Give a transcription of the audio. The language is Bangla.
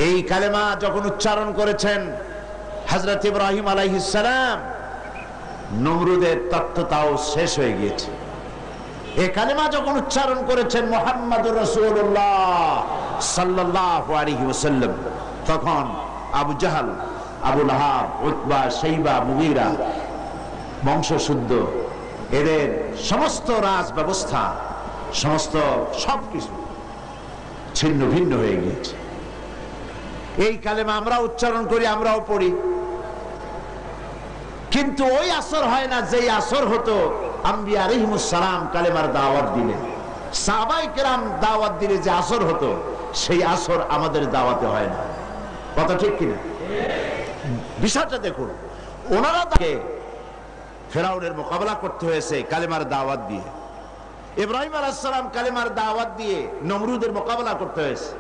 এই কালেমা যখন উচ্চারণ করেছেন হযরত ইব্রাহিম আলাইহিস সালাম, নমরুদের তত্ত্বটাও শেষ হয়ে গিয়েছে। এই কালেমা যখন উচ্চারণ করেছেন মুহাম্মাদুর রাসূলুল্লাহ সাল্লাল্লাহু আলাইহি ওয়াসাল্লাম, তখন আবু জাহল, আবু লাহাব, উতবা, শাইবা, মুগীরা বংশশুদ্ধ, এদের সমস্ত রাজ ব্যবস্থা, সমস্ত সবকিছু ছিন্ন ভিন্ন হয়ে গিয়েছে। এই কালেমা আমরা উচ্চারণ করি, আমরাও পড়ি, কিন্তু ওই আসর হয় না যেই আসর হতো আম্বিয়া আলাইহিমুস সালাম কালেমার দাওয়াত দিলে, সাহাবায়ে কেরাম দাওয়াত দিলে যে আসর হতো, সেই আসর আমাদের দাওয়াতে হয় না। কথা ঠিক কিনা? বিষয়টা দেখুন, ওনারা তাকে ফেরাউনের মোকাবেলা করতে হয়েছে কালেমার দাওয়াত দিয়ে, ইব্রাহিম আলাইহিস সালাম কালেমার দাওয়াত দিয়ে নমরুদের মোকাবেলা করতে হয়েছে।